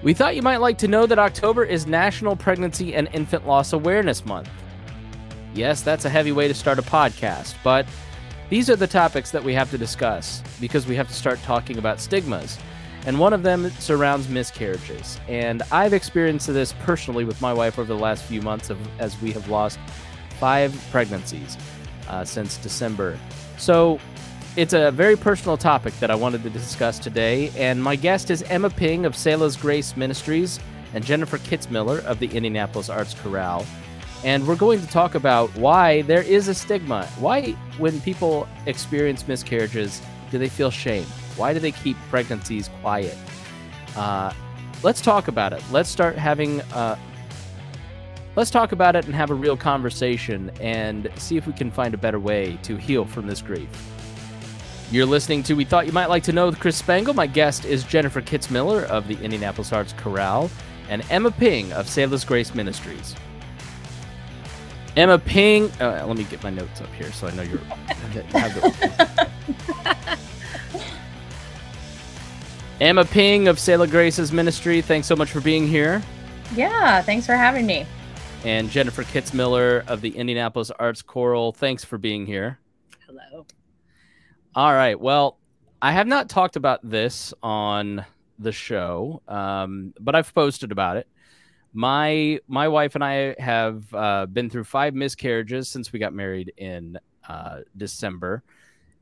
We thought you might like to know that October is National Pregnancy and Infant Loss Awareness Month. Yes, that's a heavy way to start a podcast, but these are the topics that we have to discuss because we have to start talking about stigmas. And one of them surrounds miscarriages. And I've experienced this personally with my wife over the last few months as we have lost 5 pregnancies since December. So it's a very personal topic that I wanted to discuss today. And my guest is Emma Ping of Selah's Grace Ministries and Jennifer Kitzmiller of the Indianapolis Arts Chorale. And we're going to talk about why there is a stigma. Why, when people experience miscarriages, do they feel shame? Why do they keep pregnancies quiet? Let's talk about it. Let's start having. Let's talk about it and have a real conversation and see if we can find a better way to heal from this grief. You're listening to We Thought You Might Like to Know with Chris Spangle. My guest is Jennifer Kitzmiller of the Indianapolis Arts Chorale and Emma Ping of Selah's Grace Ministries. Emma Ping, let me get my notes up here so I know you're. Emma Ping of Selah Grace's Ministry, thanks so much for being here. Yeah, thanks for having me. And Jennifer Kitzmiller of the Indianapolis Arts Chorale, thanks for being here. Hello. All right, well, I have not talked about this on the show, but I've posted about it. My wife and I have been through 5 miscarriages since we got married in December.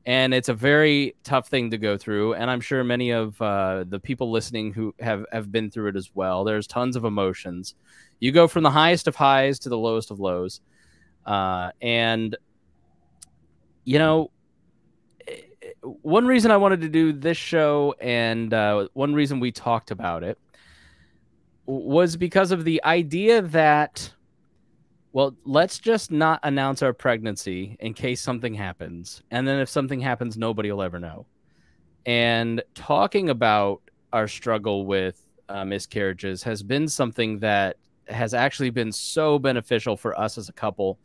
And it's a very tough thing to go through. And I'm sure many of the people listening who have been through it as well. There's tons of emotions. You go from the highest of highs to the lowest of lows. And, you know, one reason I wanted to do this show and one reason we talked about it was because of the idea that, well, let's just not announce our pregnancy in case something happens. And then if something happens, nobody will ever know. And talking about our struggle with miscarriages has been something that has actually been so beneficial for us as a couple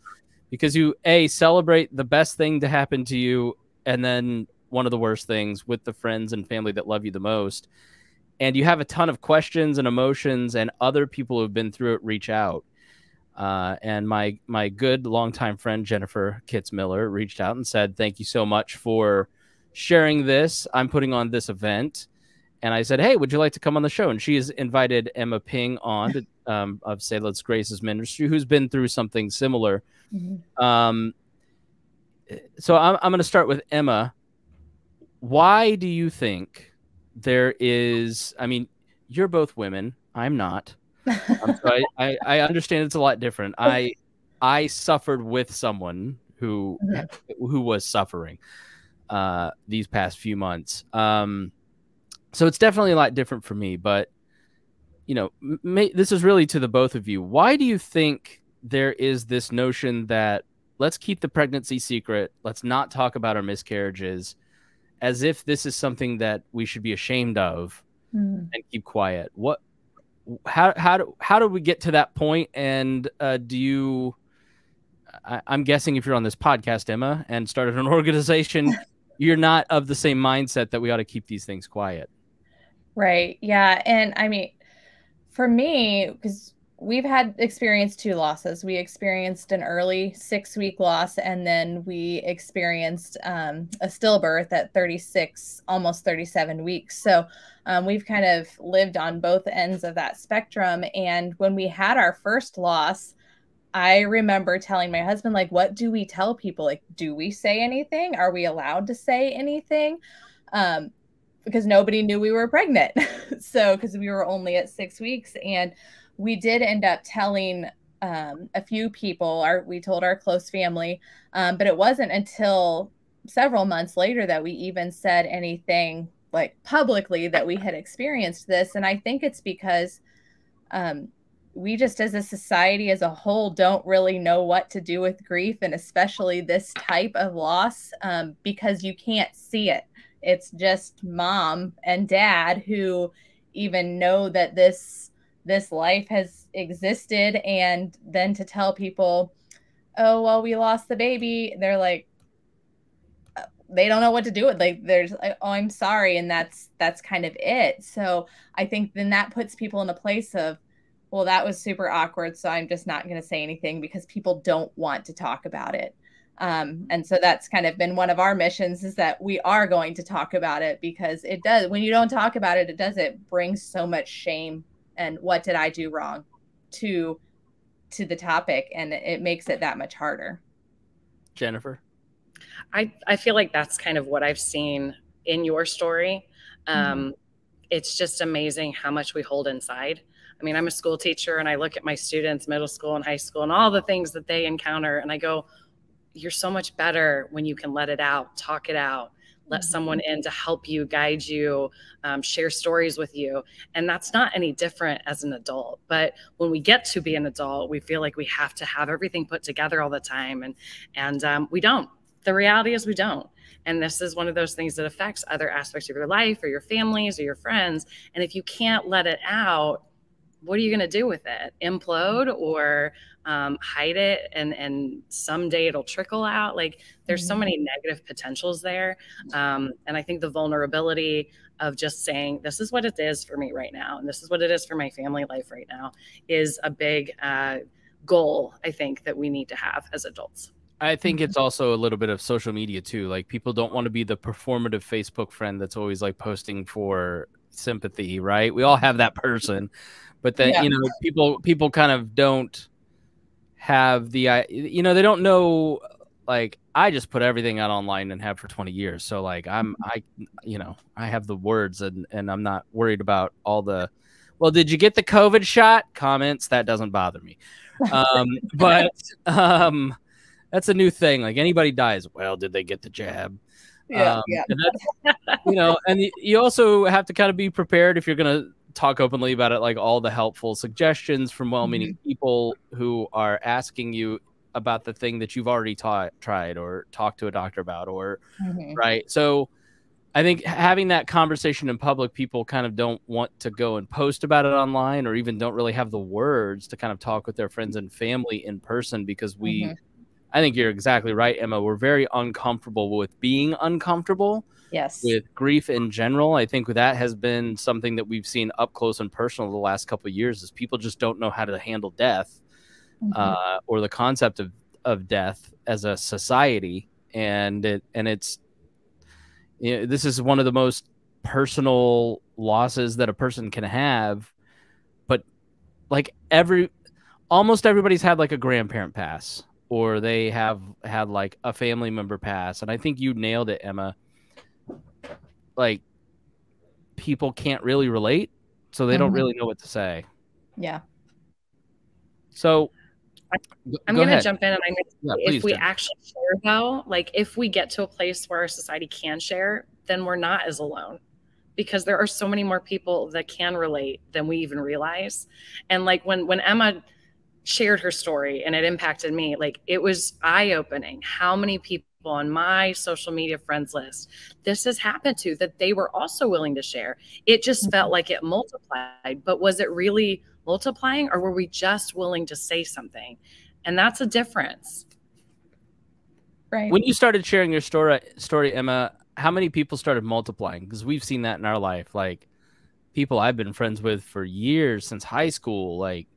because you, A, celebrate the best thing to happen to you and then one of the worst things with the friends and family that love you the most. And you have a ton of questions and emotions and other people who have been through it reach out. And my good longtime friend, Jennifer Kitzmiller, reached out and said, thank you so much for sharing this. I'm putting on this event. And I said, hey, would you like to come on the show? And she has invited Emma Ping on to, of Selah's Grace's Ministry, who's been through something similar. Mm-hmm. So I'm going to start with Emma. Why do you think there is, I mean, you're both women. I'm not. So I understand it's a lot different. I suffered with someone who was suffering these past few months. So it's definitely a lot different for me. But, you know, this is really to the both of you. Why do you think there is this notion that let's keep the pregnancy secret, let's not talk about our miscarriages, as if this is something that we should be ashamed of and keep quiet? How do we get to that point? And do you? I'm guessing if you're on this podcast, Emma, and started an organization, you're not of the same mindset that we ought to keep these things quiet. Right. Yeah. And I mean, for me, because we've had experienced 2 losses. We experienced an early 6-week loss, and then we experienced a stillbirth at 36, almost 37 weeks. So we've kind of lived on both ends of that spectrum. And when we had our first loss, I remember telling my husband, like, what do we tell people? Like, do we say anything? Are we allowed to say anything? Because nobody knew we were pregnant. So, because we were only at 6 weeks. And we did end up telling a few people, we told our close family, but it wasn't until several months later that we even said anything like publicly that we had experienced this. And I think it's because we just as a society as a whole don't really know what to do with grief, and especially this type of loss, because you can't see it. It's just mom and dad who even know that this life has existed, and then to tell people, oh, well, we lost the baby, they're like, they don't know what to do with. Like, there's like, oh, I'm sorry, and that's kind of it. So I think then that puts people in a place of, well, that was super awkward, so I'm just not going to say anything because people don't want to talk about it. And so that's kind of been one of our missions, is that we are going to talk about it, because it does, when you don't talk about it, it brings so much shame and what did I do wrong to the topic, and it makes it that much harder. Jennifer? I feel like that's kind of what I've seen in your story. It's just amazing how much we hold inside. I mean, I'm a school teacher, and I look at my students, middle school and high school, and all the things that they encounter, and I go, you're so much better when you can let it out, talk it out, let someone in to help you, guide you, share stories with you. And that's not any different as an adult. But when we get to be an adult, we feel like we have to have everything put together all the time. And we don't. The reality is we don't. And this is one of those things that affects other aspects of your life or your families or your friends. And if you can't let it out, what are you going to do with it? Implode or hide it, and someday it'll trickle out? Like, there's so many negative potentials there. And I think the vulnerability of just saying, this is what it is for me right now, and this is what it is for my family life right now, is a big goal, I think, that we need to have as adults. I think it's also a little bit of social media too. Like, people don't want to be the performative Facebook friend that's always like posting for sympathy, right? We all have that person, but then, you know, people kind of don't have the, you know, they don't know, like, I just put everything out online and have for 20 years. So like, you know, I have the words, and I'm not worried about all the, well, did you get the COVID shot comments? That doesn't bother me. But that's a new thing. Like, anybody dies, well, did they get the jab? And you know, and you also have to kind of be prepared, if you're going to talk openly about it, like all the helpful suggestions from well-meaning people who are asking you about the thing that you've already tried or talked to a doctor about, or right. So I think having that conversation in public, people kind of don't want to go and post about it online, or even don't really have the words to kind of talk with their friends and family in person, because I think you're exactly right, Emma. We're very uncomfortable with being uncomfortable. Yes. With grief in general. I think that has been something that we've seen up close and personal the last couple of years, is people just don't know how to handle death, or the concept of death as a society. And it's, you know, this is one of the most personal losses that a person can have. But like, almost everybody's had like a grandparent pass, or they have had like a family member pass. And I think you nailed it, Emma. Like, people can't really relate, so they don't really know what to say. Yeah. So I'm going to jump in, and if we actually share, though, like, if we get to a place where our society can share, then we're not as alone, because there are so many more people that can relate than we even realize. And like, when Emma shared her story and it impacted me, like, it was eye-opening how many people on my social media friends list this has happened to, that they were also willing to share. It just felt like it multiplied, but was it really multiplying, or were we just willing to say something? And that's a difference. Right. When you started sharing your story, Emma, how many people started multiplying? Because we've seen that in our life. Like, people I've been friends with for years, since high school, like,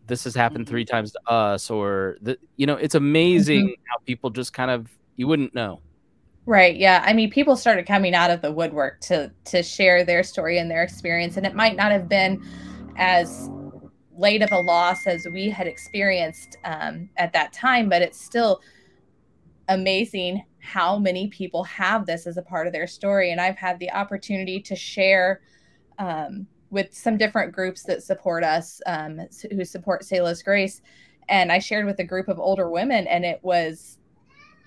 this has happened 3 times to us, or you know, it's amazing how people just kind of, you wouldn't know. Right. Yeah. I mean, people started coming out of the woodwork to share their story and their experience. And it might not have been as late of a loss as we had experienced at that time, but it's still amazing how many people have this as a part of their story. And I've had the opportunity to share with some different groups that support us, who support Selah's Grace. And I shared with a group of older women, and it was,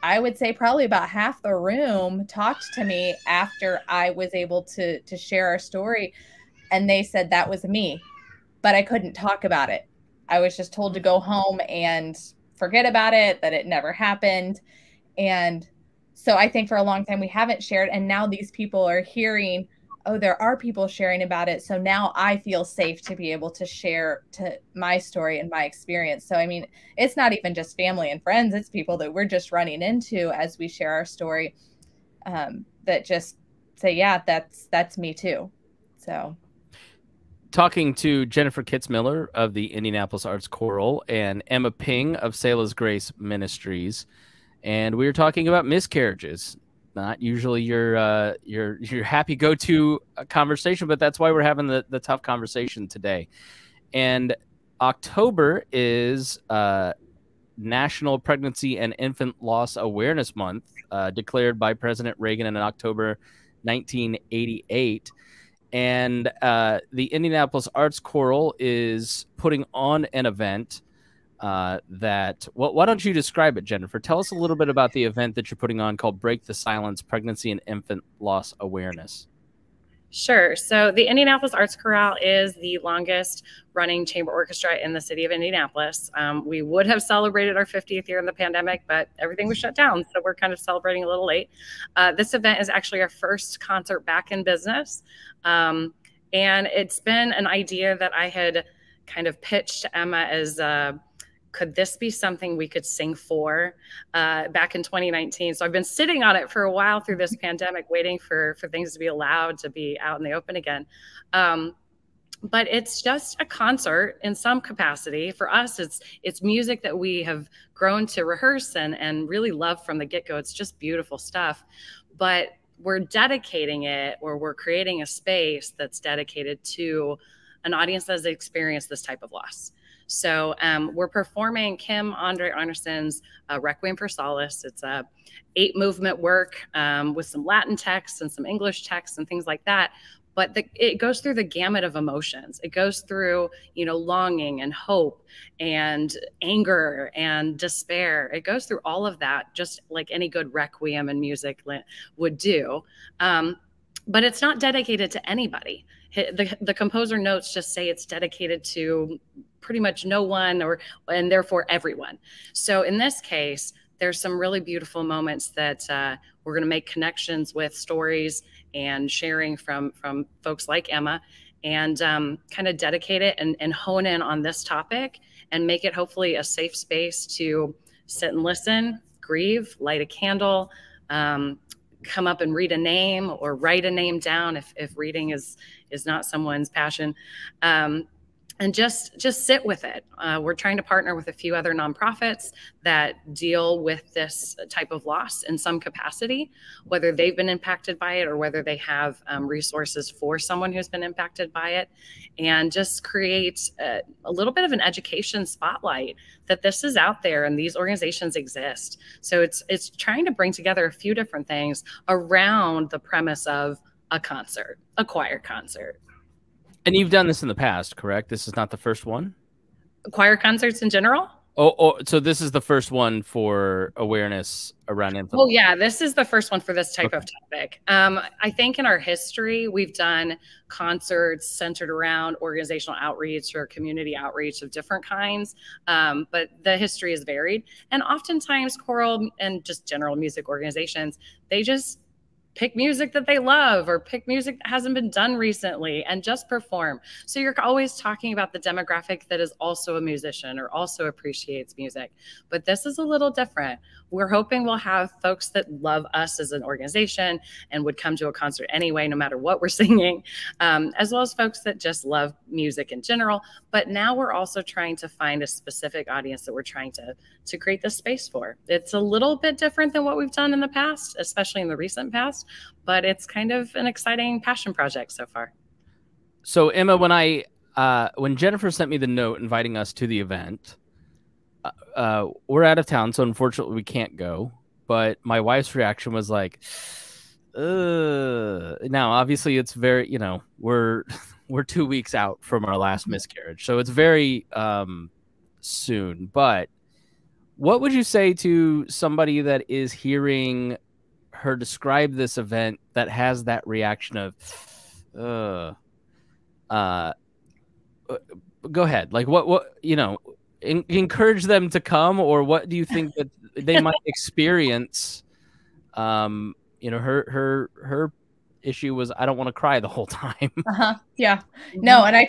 I would say, probably about half the room talked to me after I was able to share our story. And they said that was me, but I couldn't talk about it. I was just told to go home and forget about it, that it never happened. And so I think for a long time we haven't shared. And now these people are hearing, oh, there are people sharing about it. So now I feel safe to be able to share my story and my experience. So, I mean, it's not even just family and friends. It's people that we're just running into as we share our story. that just say, yeah, that's me too. So talking to Jennifer Kitzmiller of the Indianapolis Arts Choral and Emma Ping of Selah's Grace Ministries, and we were talking about miscarriages. Not usually your happy go-to conversation, but that's why we're having the tough conversation today. And October is National Pregnancy and Infant Loss Awareness Month, declared by President Reagan in October 1988. And the Indianapolis Arts Choral is putting on an event that, well, why don't you describe it, Jennifer? Tell us a little bit about the event that you're putting on called Break the Silence, Pregnancy and Infant Loss Awareness. Sure. So the Indianapolis Arts Chorale is the longest running chamber orchestra in the city of Indianapolis. We would have celebrated our 50th year in the pandemic, but everything was shut down. So we're kind of celebrating a little late. This event is actually our first concert back in business. And it's been an idea that I had kind of pitched to Emma as could this be something we could sing for back in 2019? So I've been sitting on it for a while through this pandemic, waiting for things to be allowed to be out in the open again. But it's just a concert in some capacity. For us, it's music that we have grown to rehearse and really love from the get-go. It's just beautiful stuff. But we're dedicating it, or we're creating a space that's dedicated to an audience that has experienced this type of loss. So we're performing Kim Andre Arneson's Requiem for Solace. It's a 8-movement work with some Latin texts and some English texts and things like that. But it goes through the gamut of emotions. It goes through, longing and hope and anger and despair. It goes through all of that, just like any good requiem and music would do. But it's not dedicated to anybody. The composer notes just say it's dedicated to pretty much no one, and therefore everyone. So in this case, there's some really beautiful moments that we're going to make connections with, stories and sharing from folks like Emma, and kind of dedicate it and hone in on this topic and make it hopefully a safe space to sit and listen, grieve, light a candle, come up and read a name or write a name down if reading is not someone's passion. And just sit with it. We're trying to partner with a few other nonprofits that deal with this type of loss in some capacity, whether they've been impacted by it or whether they have resources for someone who's been impacted by it, and just create a little bit of an education spotlight that this is out there and these organizations exist. So it's trying to bring together a few different things around the premise of a concert, a choir concert. And you've done this in the past, correct? This is not the first one? Choir concerts in general? Oh, so this is the first one for awareness around infant. Oh, yeah, this is the first one for this type of topic. I think in our history, we've done concerts centered around organizational outreach or community outreach of different kinds, but the history is varied. And oftentimes choral and just general music organizations, they just pick music that they love or pick music that hasn't been done recently and just perform. So you're always talking about the demographic that is also a musician or also appreciates music. But this is a little different. We're hoping we'll have folks that love us as an organization and would come to a concert anyway, no matter what we're singing, as well as folks that just love music in general. But now we're also trying to find a specific audience that we're trying to create this space for. It's a little bit different than what we've done in the past, especially in the recent past, but it's kind of an exciting passion project so far. So Emma, when Jennifer sent me the note inviting us to the event, we're out of town, so unfortunately we can't go. But my wife's reaction was like, now obviously it's very, we're 2 weeks out from our last miscarriage, so it's very soon. But what would you say to somebody that is hearing her describe this event that has that reaction of, go ahead. Like what, encourage them to come, or what do you think that they might experience? Her issue was, I don't want to cry the whole time. Yeah, no. And I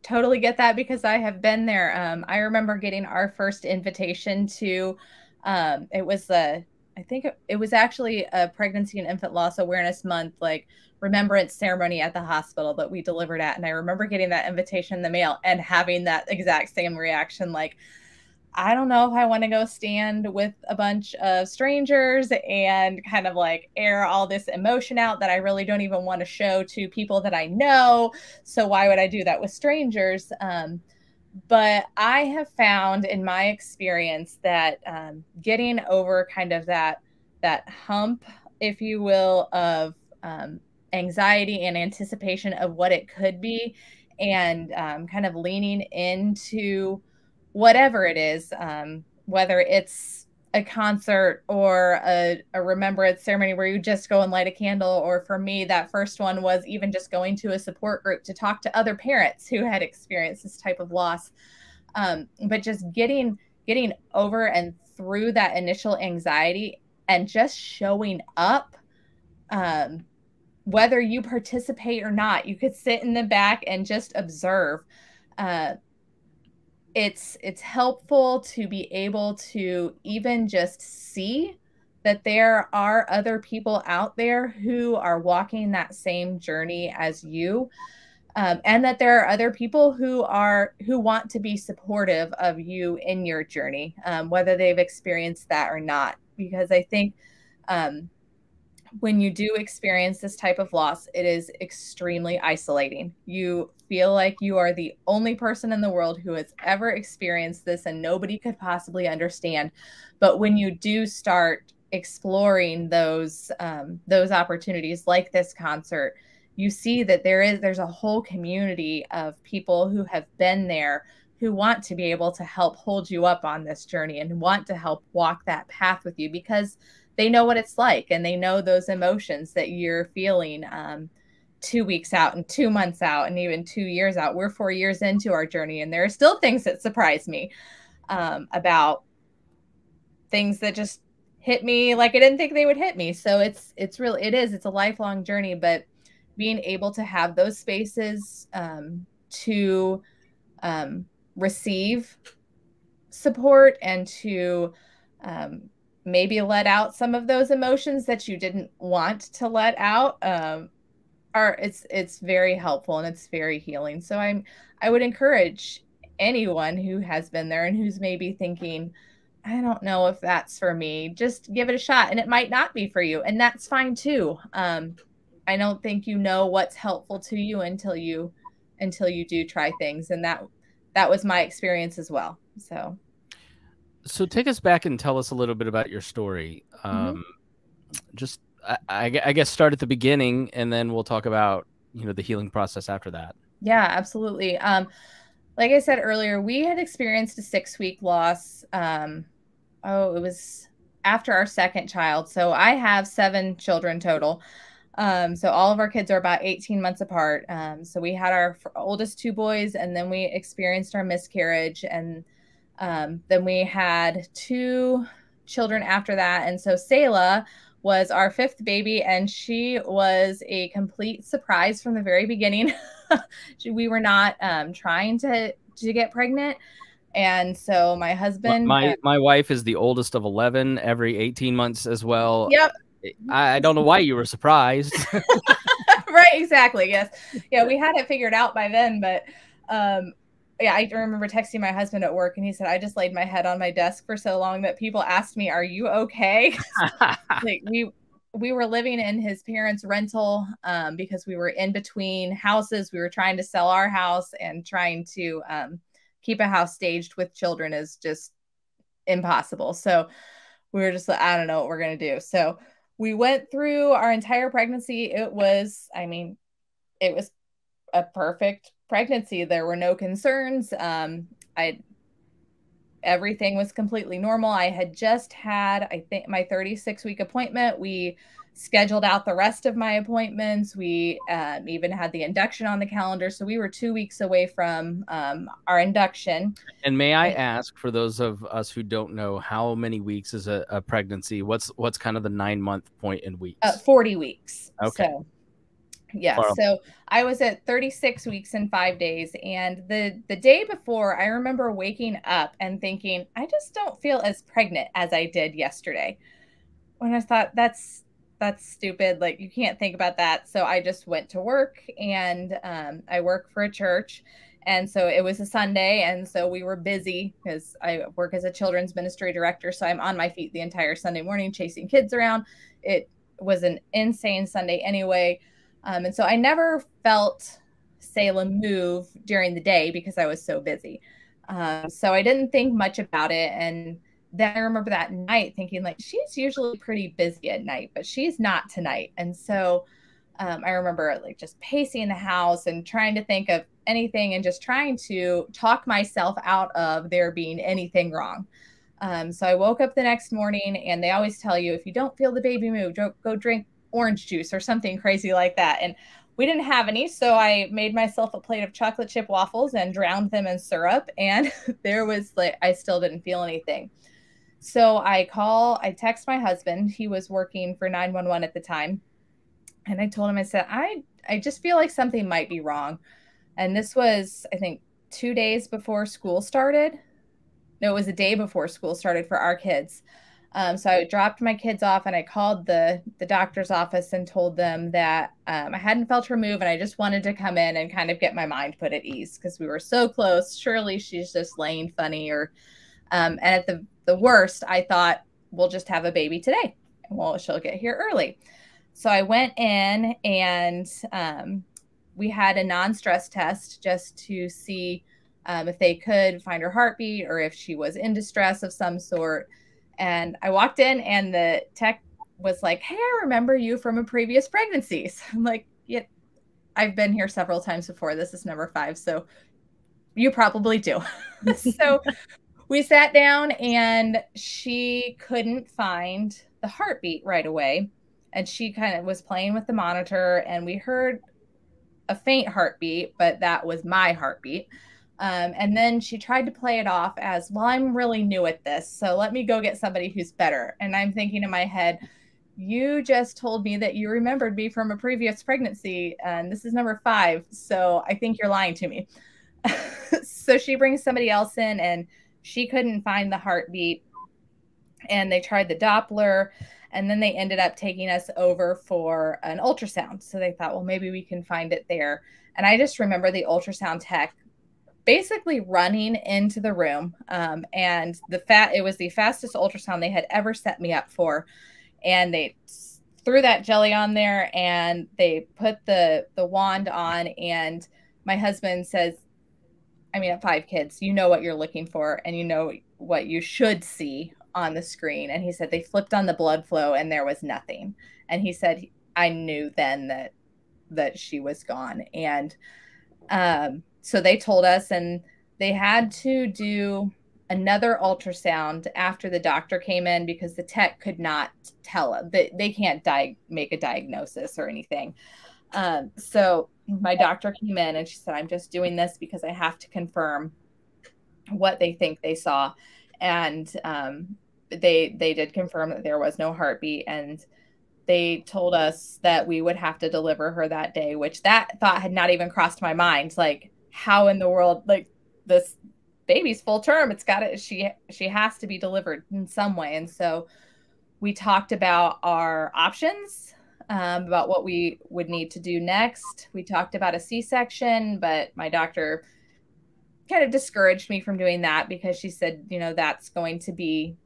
totally get that, because I have been there. I remember getting our first invitation to, it was the I think it was actually a Pregnancy and Infant Loss Awareness Month, like remembrance ceremony at the hospital that we delivered at. And I remember getting that invitation in the mail and having that exact same reaction. Like, I don't know if I want to go stand with a bunch of strangers and kind of like air all this emotion out that I really don't even want to show to people that I know. So why would I do that with strangers? But I have found in my experience that getting over kind of that hump, if you will, of anxiety and anticipation of what it could be, and kind of leaning into whatever it is, whether it's a concert or a remembrance ceremony where you just go and light a candle, or for me, that first one was even just going to a support group to talk to other parents who had experienced this type of loss. But just getting over and through that initial anxiety and just showing up, whether you participate or not, you could sit in the back and just observe. It's helpful to be able to even just see that there are other people out there who are walking that same journey as you, and that there are other people who want to be supportive of you in your journey, whether they've experienced that or not. Because I think when you do experience this type of loss, it is extremely isolating. You feel like you are the only person in the world who has ever experienced this and nobody could possibly understand. But when you do start exploring those opportunities like this concert, you see that there's a whole community of people who have been there, who want to be able to help hold you up on this journey and want to help walk that path with you, because they know what it's like and they know those emotions that you're feeling 2 weeks out and 2 months out and even 2 years out. We're 4 years into our journey, and there are still things that surprise me about things that just hit me like I didn't think they would hit me. So it's a lifelong journey, but being able to have those spaces to receive support and to maybe let out some of those emotions that you didn't want to let out, it's very helpful and it's very healing. So I would encourage anyone who has been there and who's maybe thinking, I don't know if that's for me, just give it a shot. And it might not be for you, and that's fine too. I don't think you know what's helpful to you until you do try things, and that was my experience as well. So take us back and tell us a little bit about your story. Just, I guess, start at the beginning, and then we'll talk about, the healing process after that. Yeah, absolutely. Like I said earlier, we had experienced a 6-week loss. It was after our second child. So I have 7 children total. So all of our kids are about 18 months apart. So we had our oldest 2 boys, and then we experienced our miscarriage, and then we had 2 children after that. And so Selah was our 5th baby, and she was a complete surprise from the very beginning. We were not trying to get pregnant. And so my husband... My wife is the oldest of 11, every 18 months as well. Yep. I don't know why you were surprised. Right, exactly. Yes. Yeah, we had it figured out by then, but yeah, I remember texting my husband at work, and he said, I just laid my head on my desk for so long that people asked me, are you okay? Like we were living in his parents' rental because we were in between houses. We were trying to sell our house, and trying to keep a house staged with children is just impossible. So we were just like, I don't know what we're going to do. So we went through our entire pregnancy. It was a perfect pregnancy. There were no concerns. Everything was completely normal. I had just had, I think, my 36-week appointment. We scheduled out the rest of my appointments. We even had the induction on the calendar. So we were 2 weeks away from our induction. And may I ask, for those of us who don't know, how many weeks is a pregnancy? What's kind of the 9-month point in weeks? 40 weeks. Okay. So, yeah. So I was at 36 weeks and 5 days. And the day before, I remember waking up and thinking, I just don't feel as pregnant as I did yesterday. when I thought that's stupid. Like, you can't think about that. So I just went to work, and I work for a church. And so it was a Sunday. And so we were busy because I work as a children's ministry director. So I'm on my feet the entire Sunday morning, chasing kids around. It was an insane Sunday anyway. And so I never felt Selah move during the day because I was so busy. So I didn't think much about it. And then I remember that night thinking, like, she's usually pretty busy at night, but she's not tonight. And so I remember like just pacing the house and trying to think of anything and just trying to talk myself out of there being anything wrong. So I woke up the next morning, and they always tell you, if you don't feel the baby move, go drink orange juice or something crazy like that. And we didn't have any, so I made myself a plate of chocolate chip waffles and drowned them in syrup. And there was like, I still didn't feel anything. So I text my husband. He was working for 911 at the time. And I told him, I said, I just feel like something might be wrong. And this was, I think, 2 days before school started. No, it was a day before school started for our kids. So I dropped my kids off, and I called the doctor's office and told them that I hadn't felt her move, and I just wanted to come in and kind of get my mind put at ease because we were so close. Surely she's just laying funny, or and at the worst, I thought we'll just have a baby today, and well, she'll get here early. So I went in, and we had a non-stress test just to see if they could find her heartbeat or if she was in distress of some sort. And I walked in, and the tech was like, "Hey, I remember you from a previous pregnancy." So I'm like, "Yeah, I've been here several times before. This is number 5. So you probably do." So we sat down, and she couldn't find the heartbeat right away. And she kind of was playing with the monitor, and we heard a faint heartbeat, but that was my heartbeat. And then she tried to play it off as, well, I'm really new at this, so let me go get somebody who's better. And I'm thinking in my head, you just told me that you remembered me from a previous pregnancy, and this is number 5. So I think you're lying to me. So she brings somebody else in, and she couldn't find the heartbeat. And they tried the Doppler, and then they ended up taking us over for an ultrasound. So they thought, well, maybe we can find it there. And I just remember the ultrasound tech basically running into the room. And it was the fastest ultrasound they had ever set me up for. And they threw that jelly on there, and they put the wand on. And my husband says, I mean, at 5 kids, you know what you're looking for, and you know what you should see on the screen. And he said they flipped on the blood flow, and there was nothing. And he said, I knew then that she was gone. And so they told us, and they had to do another ultrasound after the doctor came in because the tech could not tell them. They can't make a diagnosis or anything. So my doctor came in, and she said, I'm just doing this because I have to confirm what they think they saw. And they did confirm that there was no heartbeat, and they told us that we would have to deliver her that day, which that thought had not even crossed my mind. Like, how in the world, like, this baby's full term, she has to be delivered in some way. And so we talked about our options, about what we would need to do next. We talked about a C-section, but my doctor kind of discouraged me from doing that because she said, that's going to be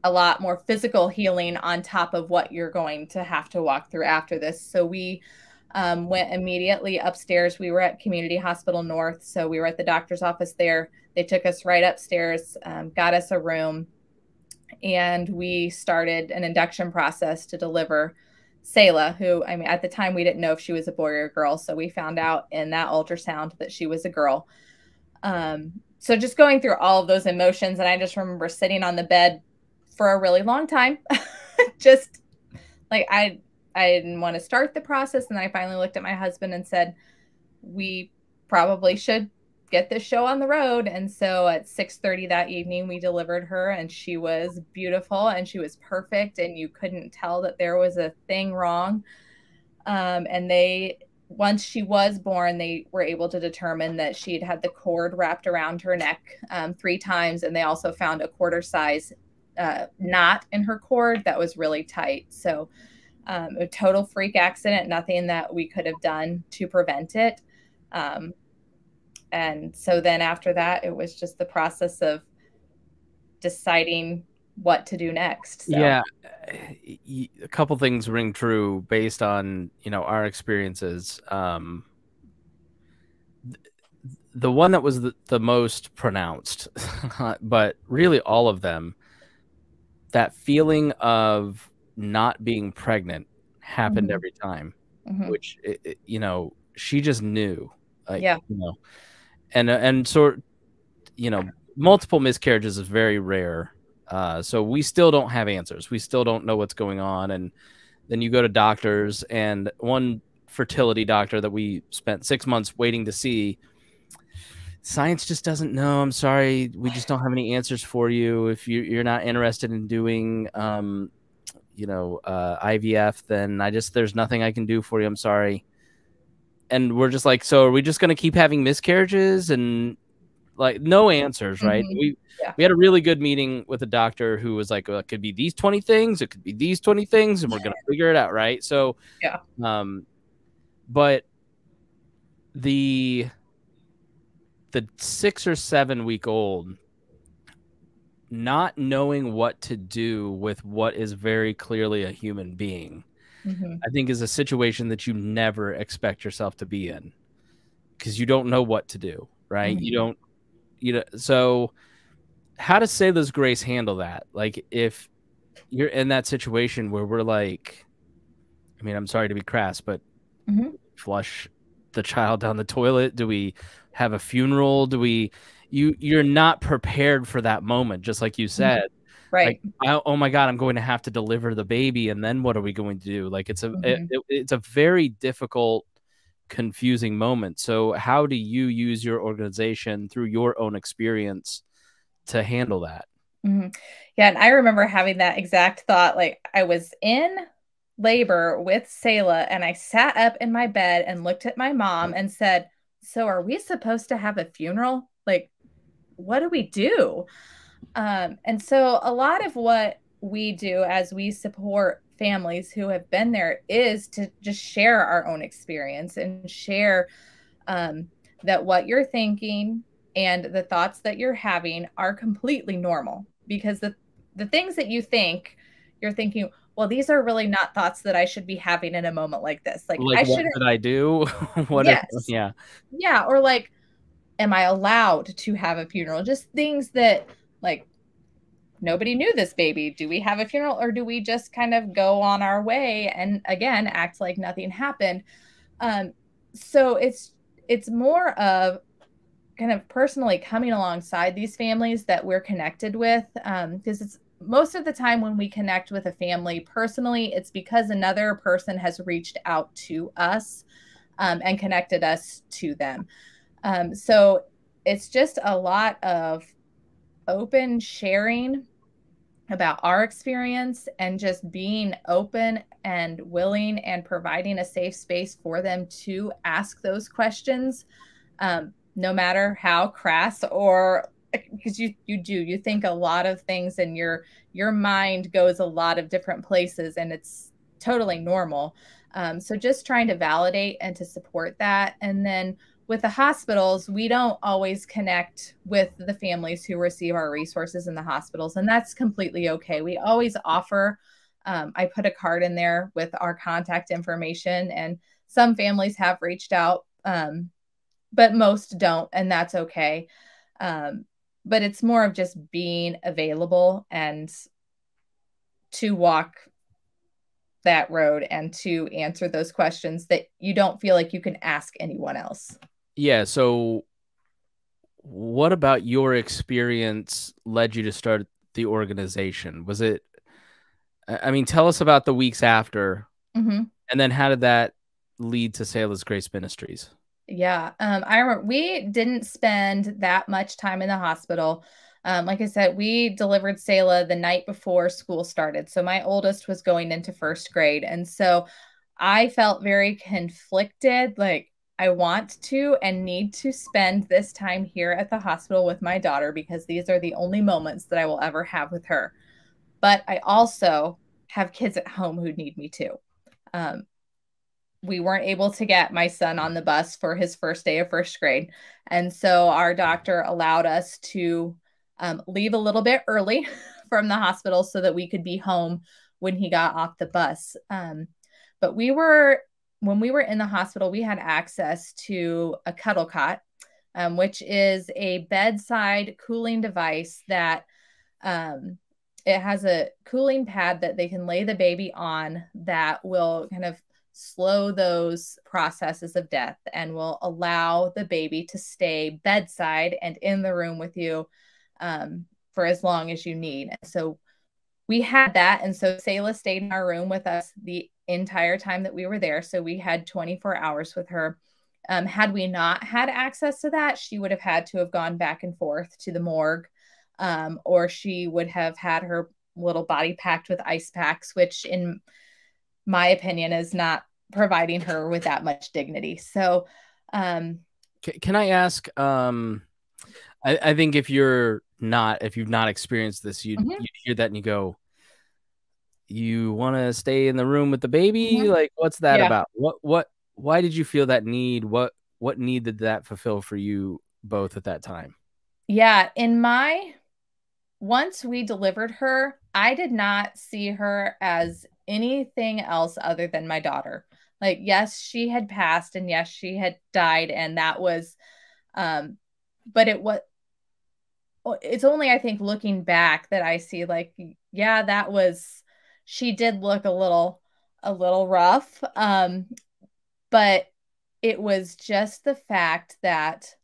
a lot more physical healing on top of what you're going to have to walk through after this. So we went immediately upstairs. We were at Community Hospital North, so we were at the doctor's office there. They took us right upstairs, got us a room, and we started an induction process to deliver Selah, who, I mean, at the time we didn't know if she was a boy or a girl, so we found out in that ultrasound that she was a girl. So just going through all of those emotions, and I just remember sitting on the bed for a really long time. Just like, I didn't want to start the process. And then I finally looked at my husband and said, we probably should get this show on the road. And so at 6:30 that evening, we delivered her, and she was beautiful, and she was perfect, and you couldn't tell that there was a thing wrong. And once she was born, they were able to determine that she'd had the cord wrapped around her neck 3 times. And they also found a quarter size knot in her cord that was really tight. So a total freak accident, nothing that we could have done to prevent it. And so then after that, it was just the process of deciding what to do next. So. Yeah, a couple things ring true based on, you know, our experiences. The one that was the most pronounced, but really all of them, that feeling of not being pregnant happened every time, which, you know, she just knew, like, Yeah. you know, and sort, you know, multiple miscarriages is very rare. So we still don't have answers. We still don't know what's going on. And then you go to doctors, and one fertility doctor that we spent 6 months waiting to see, science just doesn't know. I'm sorry, we just don't have any answers for you. If you're not interested in doing, you know, IVF, then there's nothing I can do for you. I'm sorry. And we're just like, so are we just going to keep having miscarriages? And like, no answers, right? We had a really good meeting with a doctor who was like, well, it could be these 20 things, it could be these 20 things, and we're going to figure it out, right? So, but the 6 or 7 week old not knowing what to do with what is very clearly a human being, I think is a situation that you never expect yourself to be in, because you don't know what to do, right? You don't, you know. So how does Selah's Grace handle that? Like, if you're in that situation where we're like, I mean, I'm sorry to be crass, but flush the child down the toilet? Do we have a funeral? Do we, you're not prepared for that moment, just like you said. Right. Like, oh my God, I'm going to have to deliver the baby, and then what are we going to do? Like, it's a very difficult, confusing moment. So how do you use your organization through your own experience to handle that? Yeah, and I remember having that exact thought. Like, I was in labor with Selah, and I sat up in my bed and looked at my mom and said, so are we supposed to have a funeral? Like, what do we do? And so a lot of what we do as we support families who have been there is to just share our own experience and share that what you're thinking and the thoughts that you're having are completely normal, because the things that you're thinking, well, these are really not thoughts that I should be having in a moment like this. Like I what shouldn't. did I do? Yeah. Or like, am I allowed to have a funeral? Just things that, like, nobody knew this baby. Do we have a funeral, or do we just kind of go on our way and again act like nothing happened? So it's more of kind of personally coming alongside these families that we're connected with, because it's most of the time when we connect with a family personally, it's because another person has reached out to us and connected us to them. So it's just a lot of open sharing about our experience and just being open and willing and providing a safe space for them to ask those questions, no matter how crass, or because you think a lot of things and your mind goes a lot of different places, and it's totally normal. So just trying to validate and to support that. And then with the hospitals, we don't always connect with the families who receive our resources in the hospitals, and that's completely okay. We always offer, I put a card in there with our contact information, and some families have reached out, but most don't, and that's okay. But it's more of just being available and to walk that road and to answer those questions that you don't feel like you can ask anyone else. Yeah. So what about your experience led you to start the organization? Was it, I mean, tell us about the weeks after, and then how did that lead to Selah's Grace Ministries? Yeah. I remember we didn't spend that much time in the hospital. Like I said, we delivered Selah the night before school started. So my oldest was going into first grade. And so I felt very conflicted. Like, I want to and need to spend this time here at the hospital with my daughter, because these are the only moments that I will ever have with her. but I also have kids at home who need me too. We weren't able to get my son on the bus for his first day of first grade. And so our doctor allowed us to leave a little bit early from the hospital so that we could be home when he got off the bus. But when we were in the hospital, we had access to a cuddle cot, which is a bedside cooling device that it has a cooling pad that they can lay the baby on that will kind of slow those processes of death and will allow the baby to stay bedside and in the room with you for as long as you need. And so we had that. And so Selah stayed in our room with us the entire time that we were there. So we had 24 hours with her. Had we not had access to that, she would have had to have gone back and forth to the morgue, or she would have had her little body packed with ice packs, which in my opinion is not providing her with that much dignity. So can I ask, I think if you've not experienced this, you'd hear that and you go, you want to stay in the room with the baby? Like, what's that about? Why did you feel that need? What need did that fulfill for you both at that time? Yeah. Once we delivered her, I did not see her as anything else other than my daughter. Like, yes, she had passed and yes, she had died. And that was, but it's only, I think, looking back that I see like, yeah, she did look a little rough. But it was just the fact that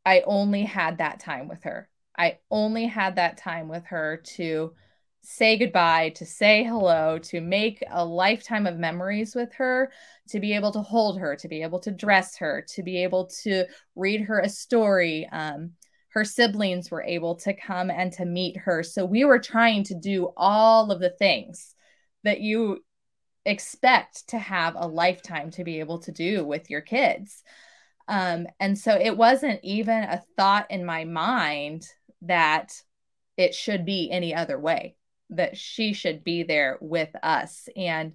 I only had that time with her. I only had that time with her to say goodbye, to say hello, to make a lifetime of memories with her, to be able to hold her, to be able to dress her, to be able to read her a story. Her siblings were able to come and to meet her. So we were trying to do all of the things that you expect to have a lifetime to be able to do with your kids. And so it wasn't even a thought in my mind that it should be any other way, that she should be there with us. And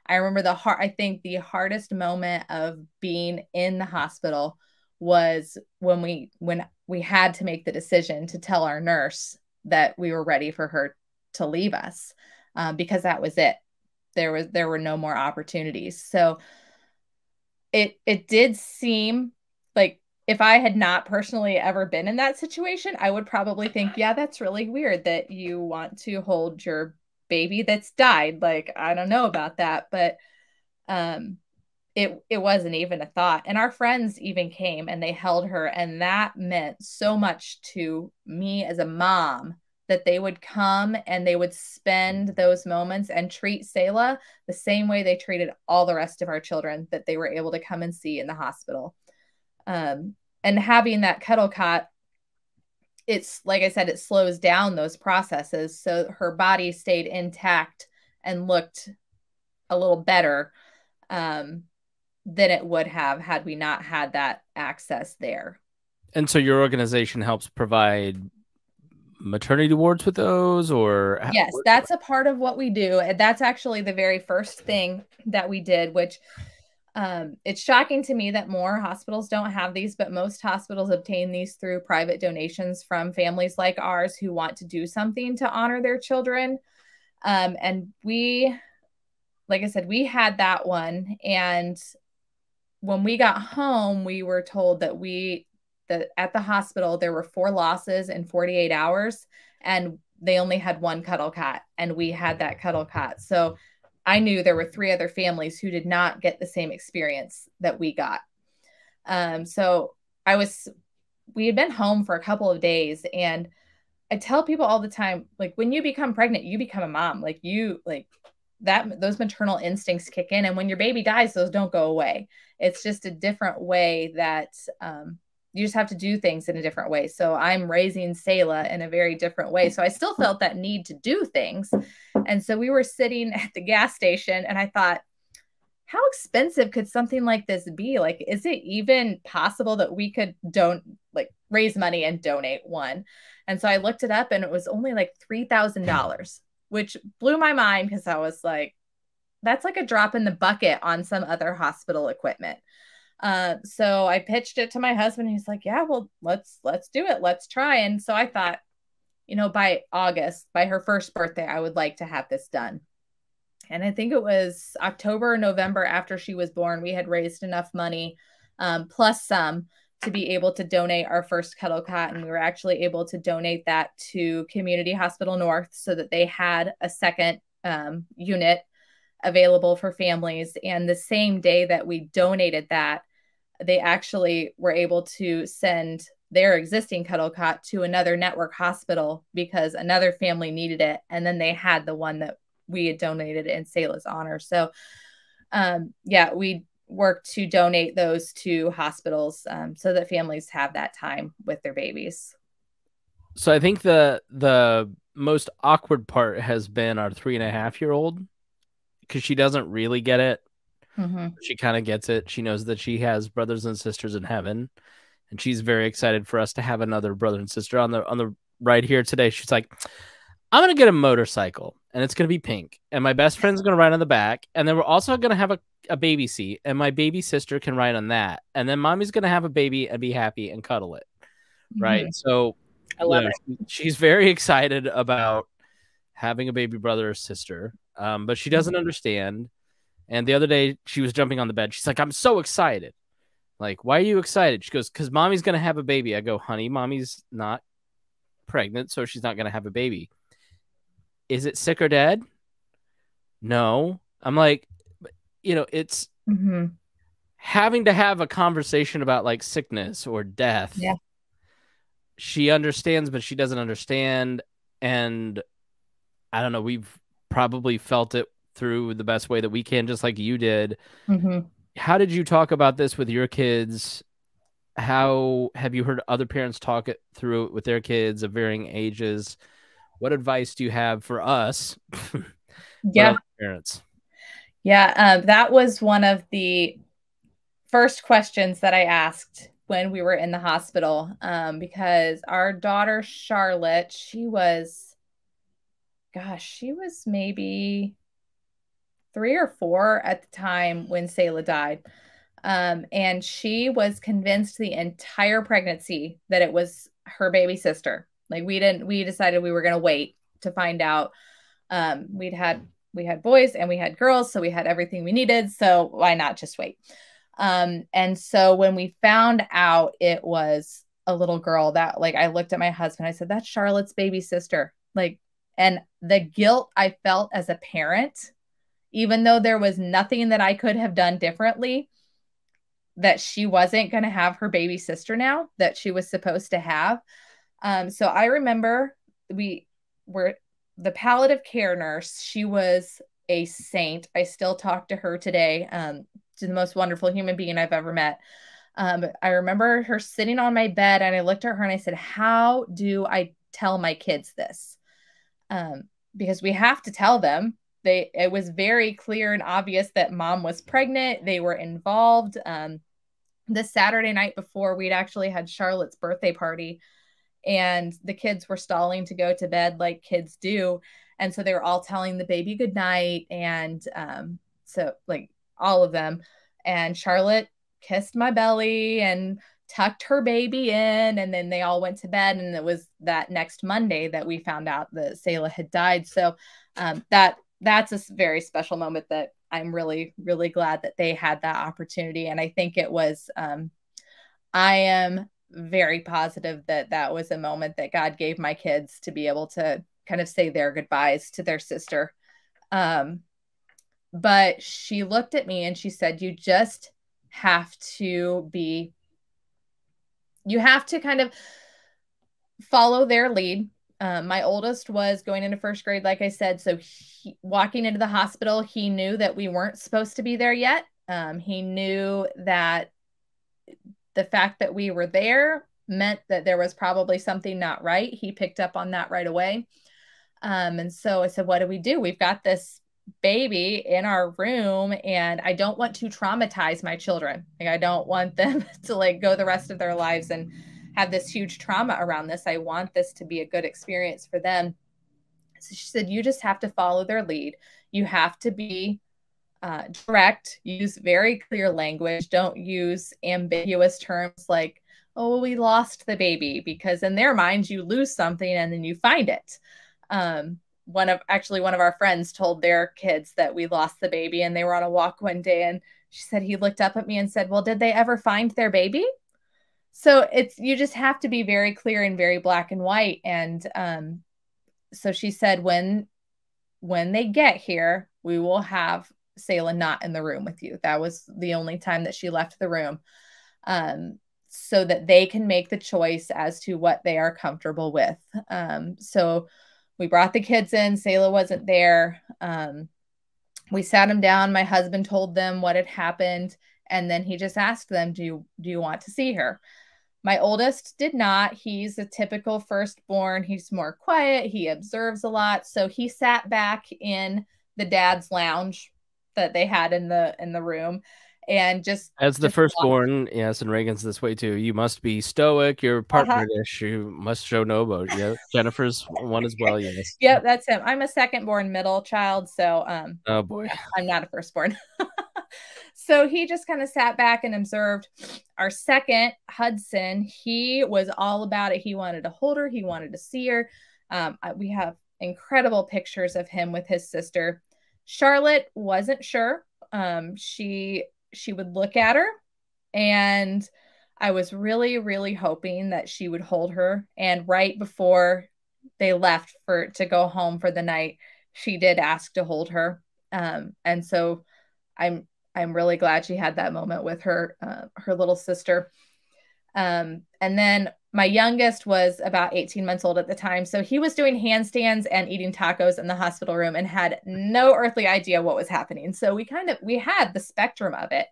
I remember I think the hardest moment of being in the hospital was when we had to make the decision to tell our nurse that we were ready for her to leave us, because that was it. There were no more opportunities. So it did seem like, if I had not personally ever been in that situation, I would probably think, yeah, that's really weird that you want to hold your baby that's died. Like, I don't know about that, but it wasn't even a thought. And our friends even came and they held her, and that meant so much to me as a mom, that they would come and they would spend those moments and treat Selah the same way they treated all the rest of our children that they were able to come and see in the hospital. And having that cuddle cot, it's like I said, it slows down those processes. So her body stayed intact and looked a little better than it would have had we not had that access there. And so your organization helps provide maternity wards with those, or? Yes, that's a part of what we do. And that's actually the very first thing that we did, which it's shocking to me that more hospitals don't have these, but most hospitals obtain these through private donations from families like ours who want to do something to honor their children. And we, like I said, we had that one. And when we got home, we were told that at the hospital, there were 4 losses in 48 hours, and they only had 1 cuddle cot, and we had that cuddle cot. So I knew there were 3 other families who did not get the same experience that we got. So we had been home for a couple of days, and I tell people all the time, like, when you become pregnant, you become a mom. Like, those maternal instincts kick in, and when your baby dies, those don't go away. It's just a different way that you just have to do things in a different way. So I'm raising Selah in a very different way. So I still felt that need to do things. And so we were sitting at the gas station, and I thought, how expensive could something like this be? Like, is it even possible that we could like raise money and donate one. And so I looked it up and it was only like $3,000, which blew my mind because I was like, that's like a drop in the bucket on some other hospital equipment. So I pitched it to my husband. He's like, yeah, well, let's do it. Let's try. And so I thought, you know, by August, by her first birthday, I would like to have this done. And I think it was October or November after she was born, we had raised enough money, plus some, to be able to donate our first cuddle cot. And we were actually able to donate that to Community Hospital North so that they had a second unit available for families. And the same day that we donated that, they actually were able to send their existing cuddle cot to another network hospital because another family needed it. And then they had the one that we had donated in Selah's honor. So, yeah, we work to donate those to hospitals so that families have that time with their babies. So I think the most awkward part has been our 3.5-year-old, because she doesn't really get it. Mm-hmm. She kind of gets it. She knows that she has brothers and sisters in heaven, and she's very excited for us to have another brother and sister on the ride here today. She's like, I'm going to get a motorcycle, and it's going to be pink, and my best friend's going to ride on the back, and then we're also going to have a baby seat, and my baby sister can ride on that, and then mommy's going to have a baby and be happy and cuddle it, right? Mm-hmm. So I love it. She's very excited about having a baby brother or sister, but she doesn't understand. And the other day, she was jumping on the bed. She's like, I'm so excited. Like, why are you excited? She goes, because mommy's going to have a baby. I go, honey, mommy's not pregnant, so she's not going to have a baby. Is it sick or dead? No. I'm like, you know, it's having to have a conversation about like sickness or death. Yeah. She understands, but she doesn't understand. And I don't know, we've probably felt it through the best way that we can, just like you did. Mm-hmm. How did you talk about this with your kids? How have you heard other parents talk it through with their kids of varying ages? What advice do you have for us? Yeah. Parents. Yeah. That was one of the first questions that I asked when we were in the hospital, because our daughter, Charlotte, she was maybe 3 or 4 at the time when Selah died. And she was convinced the entire pregnancy that it was her baby sister. Like we decided we were going to wait to find out. We had boys and we had girls, so we had everything we needed. So why not just wait? And so when we found out it was a little girl, that like, I looked at my husband, I said, that's Charlotte's baby sister. Like, and the guilt I felt as a parent, even though there was nothing that I could have done differently, that she wasn't going to have her baby sister now that she was supposed to have. So I remember we were the palliative care nurse. She was a saint. I still talk to her today. She's the most wonderful human being I've ever met. I remember her sitting on my bed and I looked at her and I said, how do I tell my kids this? Because we have to tell them. It was very clear and obvious that mom was pregnant. They were involved. The Saturday night before, we'd actually had Charlotte's birthday party and the kids were stalling to go to bed like kids do. And so they were all telling the baby goodnight. And so like all of them. And Charlotte kissed my belly and tucked her baby in. And then they all went to bed. And it was that next Monday that we found out that Selah had died. So that's a very special moment that I'm really, really glad that they had that opportunity. And I think it was, I am very positive that that was a moment that God gave my kids to be able to kind of say their goodbyes to their sister. But she looked at me and she said, you have to kind of follow their lead. My oldest was going into first grade, like I said. So walking into the hospital, he knew that we weren't supposed to be there yet. He knew that the fact that we were there meant that there was probably something not right. He picked up on that right away. And so I said, what do we do? We've got this baby in our room and I don't want to traumatize my children. Like I don't want them to like go the rest of their lives and have this huge trauma around this. I want this to be a good experience for them. So she said, you just have to follow their lead. You have to be direct, use very clear language. Don't use ambiguous terms like, oh, we lost the baby, because in their minds, you lose something and then you find it. One of our friends told their kids that we lost the baby, and they were on a walk one day, and she said he looked up at me and said, well, did they ever find their baby? So you just have to be very clear and very black and white. And so she said, when they get here, we will have Selah not in the room with you. That was the only time that she left the room, so that they can make the choice as to what they are comfortable with. So we brought the kids in. Selah wasn't there. We sat them down. My husband told them what had happened, and then he just asked them, do you want to see her? My oldest did not. He's a typical firstborn. He's more quiet. He observes a lot. So he sat back in the dad's lounge that they had in the room, and just as the firstborn, yes, and Reagan's this way too. You must be stoic. You're partner-ish. You must show no emotion. Yeah, Jennifer's one as well. Yes. Yep, that's him. I'm a second-born middle child, so oh boy, I'm not a firstborn. So he just kind of sat back and observed. Our second, Hudson, he was all about it. He wanted to hold her. He wanted to see her. We have incredible pictures of him with his sister. Charlotte wasn't sure. She would look at her, and I was really, really hoping that she would hold her. And right before they left to go home for the night, she did ask to hold her. And so I'm really glad she had that moment with her little sister. And then my youngest was about 18 months old at the time. So he was doing handstands and eating tacos in the hospital room and had no earthly idea what was happening. So we had the spectrum of it.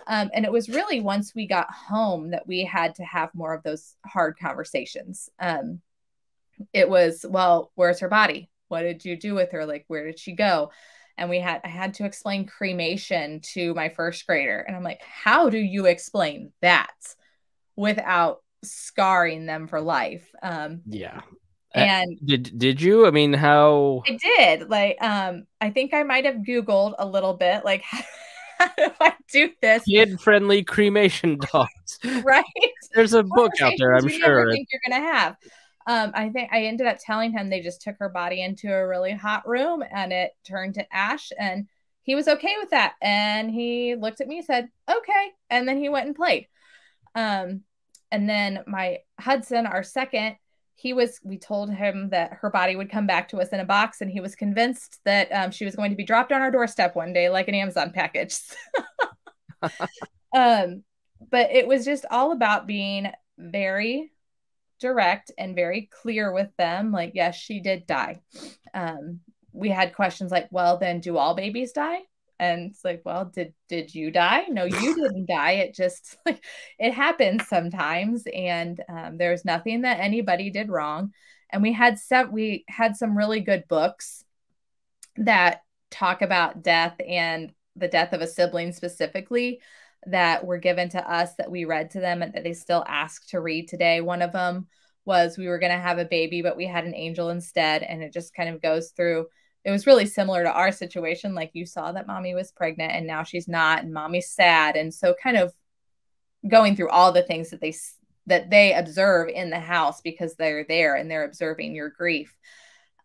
And it was really once we got home that we had to have more of those hard conversations. It was, well, where's her body? What did you do with her? Like, where did she go? And I had to explain cremation to my first grader. And I'm like, how do you explain that without scarring them for life? Yeah. And did you? I mean, how? I did. Like, I think I might have Googled a little bit, like, how do I do this? Kid-friendly cremation dogs. Right. There's a book out there, I'm sure. Never think you're gonna have. I think I ended up telling him they just took her body into a really hot room and it turned to ash, and he was okay with that. And he looked at me and said, okay. And then he went and played. And then my Hudson, our second, we told him that her body would come back to us in a box, and he was convinced that she was going to be dropped on our doorstep one day, like an Amazon package. But it was just all about being very direct and very clear with them. Like, yes, she did die. We had questions like, well, then do all babies die? And it's like, well, did you die? No, you didn't die. It just, like, it happens sometimes. And there's nothing that anybody did wrong. And we had some really good books that talk about death and the death of a sibling specifically that were given to us that we read to them and that they still ask to read today. One of them was we were going to have a baby, but we had an angel instead. And it just kind of goes through, it was really similar to our situation. Like, you saw that mommy was pregnant and now she's not, and mommy's sad. And so kind of going through all the things that they observe in the house because they're there and they're observing your grief.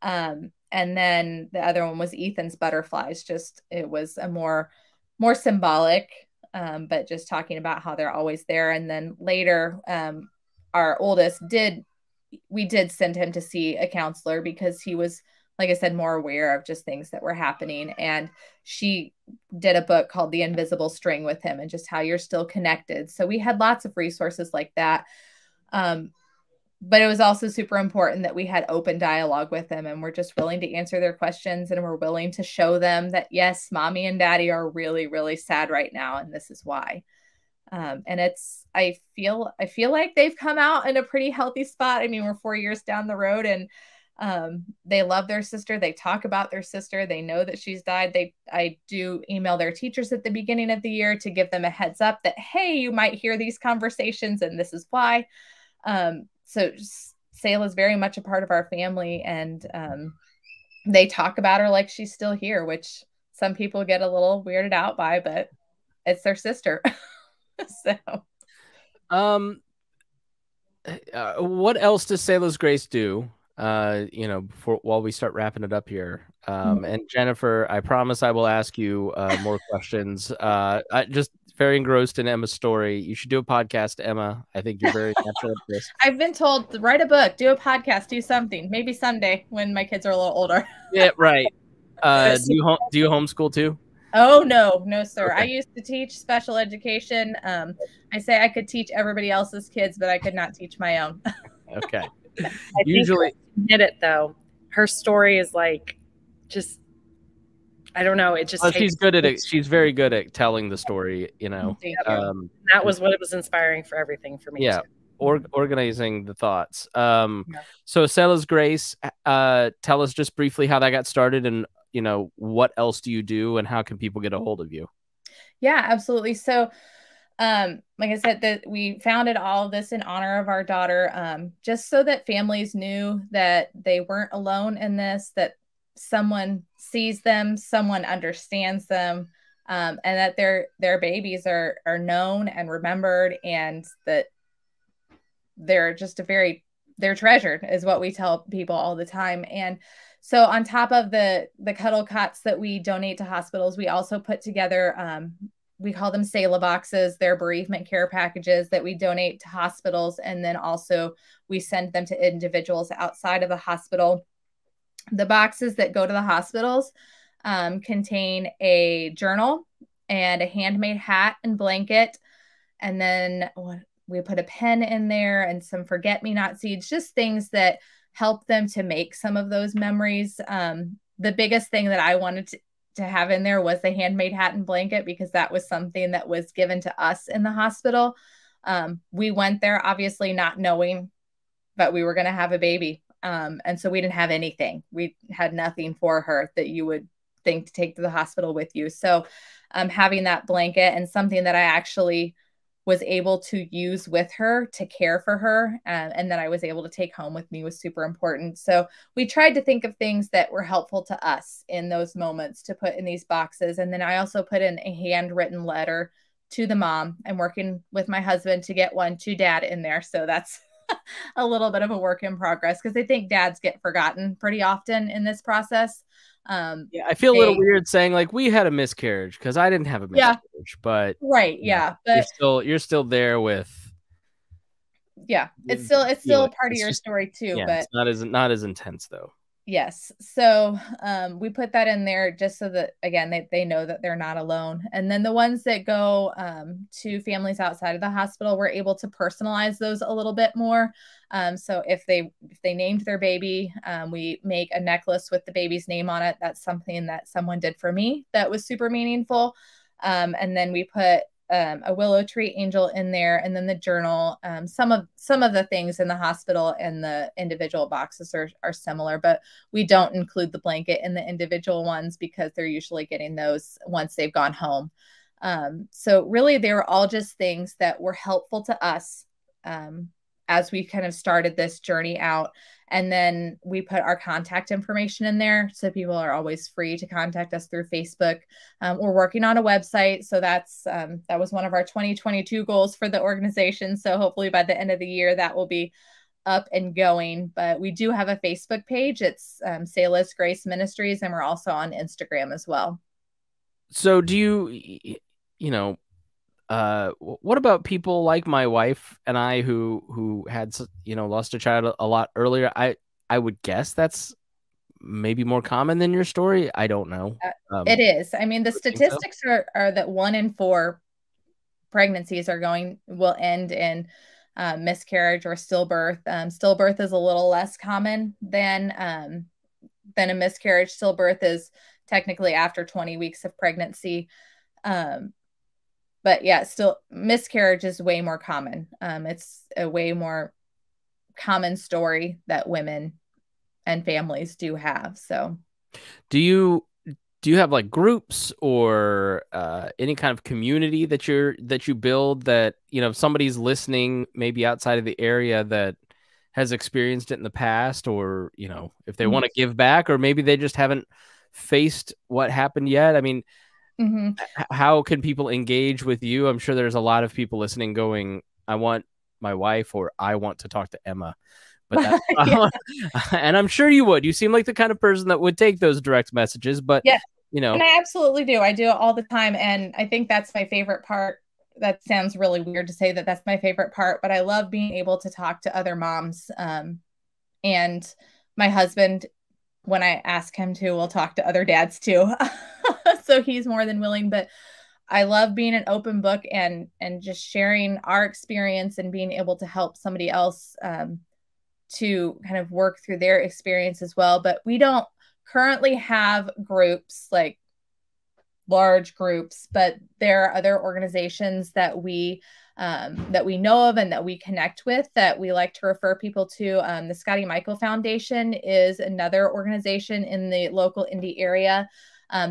And then the other one was Ethan's butterflies. Just, it was a more symbolic, but just talking about how they're always there. And then later, our oldest we did send him to see a counselor because he was, like I said, more aware of just things that were happening. And she did a book called The Invisible String with him and just how you're still connected. So we had lots of resources like that. But it was also super important that we had open dialogue with them and we're just willing to answer their questions, and we're willing to show them that, yes, mommy and daddy are really, really sad right now. And this is why. And I feel like they've come out in a pretty healthy spot. I mean, we're 4 years down the road, and they love their sister. They talk about their sister. They know that she's died. I do email their teachers at the beginning of the year to give them a heads up that, hey, you might hear these conversations and this is why. So Selah is very much a part of our family, and they talk about her like she's still here, which some people get a little weirded out by, but it's their sister. So, what else does Selah's Grace do? Before while we start wrapping it up here. And Jennifer, I promise I will ask you more questions. I just very engrossed in Emma's story. You should do a podcast, Emma. I think you're very natural at this. I've been told to write a book, do a podcast, do something. Maybe someday when my kids are a little older. Yeah, right. Do you homeschool too? Oh, no, sir. Okay. I used to teach special education. I say I could teach everybody else's kids, but I could not teach my own. Okay. Usually hit it though. Her story is like, just, I don't know. It just, she's good at it. She's very good at telling the story, that was what it was inspiring for everything for me. Yeah. Organizing the thoughts. So Selah's Grace, tell us just briefly how that got started, and what else do you do, and how can people get a hold of you? Yeah, absolutely. So like I said, that we founded all of this in honor of our daughter, just so that families knew that they weren't alone in this, that someone sees them, someone understands them, and that their babies are known and remembered, and that they're just they're treasured, is what we tell people all the time. And so on top of the cuddle cots that we donate to hospitals, we also put together, we call them Selah boxes. They're bereavement care packages that we donate to hospitals. And then also we send them to individuals outside of the hospital. The boxes that go to the hospitals contain a journal and a handmade hat and blanket. And then we put a pen in there and some forget-me-not seeds, just things that help them to make some of those memories. The biggest thing that I wanted to have in there was the handmade hat and blanket, because that was something that was given to us in the hospital. We went there obviously not knowing that we were going to have a baby. And so we didn't have anything. We had nothing for her that you would think to take to the hospital with you. So having that blanket, and something that I actually was able to use with her to care for her, and that I was able to take home with me, was super important. So we tried to think of things that were helpful to us in those moments to put in these boxes. And then I also put in a handwritten letter to the mom. I'm working with my husband to get one to dad in there. So that's a little bit of a work in progress, because I think dads get forgotten pretty often in this process. Yeah, I feel a little weird saying like we had a miscarriage, because I didn't have a miscarriage, but right, yeah, but you're still there with. Yeah, it's still a part of your story too, but it's not as intense though. Yes. So we put that in there just so that, again, they know that they're not alone. And then the ones that go to families outside of the hospital, we're able to personalize those a little bit more. So if they named their baby, we make a necklace with the baby's name on it. That's something that someone did for me that was super meaningful. And then we put a willow tree angel in there, and then the journal. Some of the things in the hospital and the individual boxes are similar, but we don't include the blanket in the individual ones because they're usually getting those once they've gone home. So really, they were all just things that were helpful to us as we kind of started this journey out. And then we put our contact information in there, so people are always free to contact us through Facebook. We're working on a website, so that was one of our 2022 goals for the organization. So hopefully by the end of the year, that will be up and going. But we do have a Facebook page. It's Selah's Grace Ministries, and we're also on Instagram as well. So do you, what about people like my wife and I who had, lost a child a lot earlier? I would guess that's maybe more common than your story. I don't know. It is. I mean, the statistics are that 1 in 4 pregnancies will end in miscarriage or stillbirth. Stillbirth is a little less common than a miscarriage. Stillbirth is technically after 20 weeks of pregnancy. But yeah, still miscarriage is way more common. It's a way more common story that women and families do have. So do do you have like groups or any kind of community that you build that, you know, if somebody's listening maybe outside of the area that has experienced it in the past, or, you know, if they want to give back, or maybe they just haven't faced what happened yet? I mean, how can people engage with you? I'm sure there's a lot of people listening going, I want my wife, or I want to talk to Emma. But that's Yeah. and I'm sure you would. You seem like the kind of person that would take those direct messages, but Yeah. you know. And I absolutely do. I do it all the time. And I think that's my favorite part. That sounds really weird to say that that's my favorite part, but I love being able to talk to other moms. And my husband, when I ask him to, will talk to other dads too. So he's more than willing, but I love being an open book and just sharing our experience and being able to help somebody else to kind of work through their experience as well. But we don't currently have groups, like large groups, but there are other organizations that we know of and that we connect with that we like to refer people to. The Scotty Michael Foundation is another organization in the local Indy area.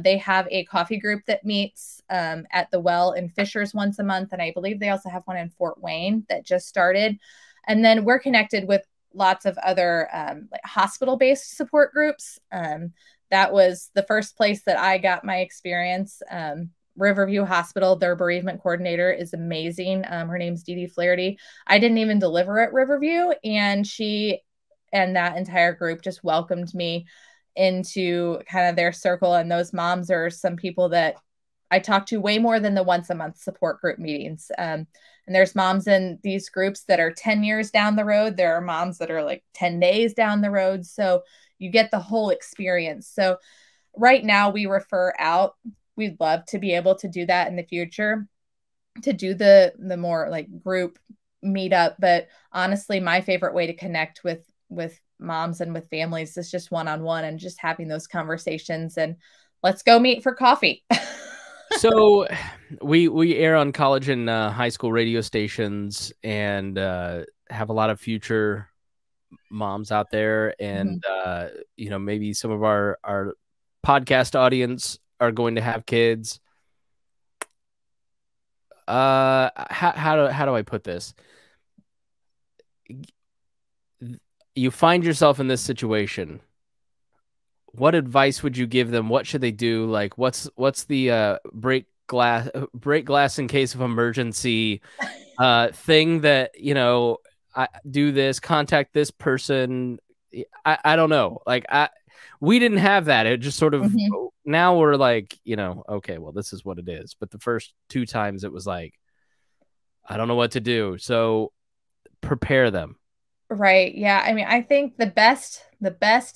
They have a coffee group that meets at the Well in Fishers once a month, and I believe they also have one in Fort Wayne that just started. And then we're connected with lots of other like hospital-based support groups. That was the first place that I got my experience. Riverview Hospital, their bereavement coordinator is amazing. Her name's Dee Dee Flaherty. I didn't even deliver at Riverview, and she and that entire group just welcomed me into kind of their circle. And those moms are some people that I talk to way more than the once a month support group meetings. And there's moms in these groups that are 10 years down the road. There are moms that are like 10 days down the road. So you get the whole experience. So right now we refer out. We'd love to be able to do that in the future, to do the more like group meetup. But honestly, my favorite way to connect with moms and with families is just one-on-one and just having those conversations, and let's go meet for coffee. So we air on college and high school radio stations, and have a lot of future moms out there, and you know, maybe some of our podcast audience are going to have kids. How do I put this? You find yourself in this situation. What advice would you give them? What should they do? Like, what's the break glass in case of emergency thing that, you know, I do this, contact this person. I don't know. Like, we didn't have that. It just sort of, now we're like, you know, okay, well, this is what it is. But the first 2 times it was like, I don't know what to do. So prepare them. Right. Yeah. I mean, I think the best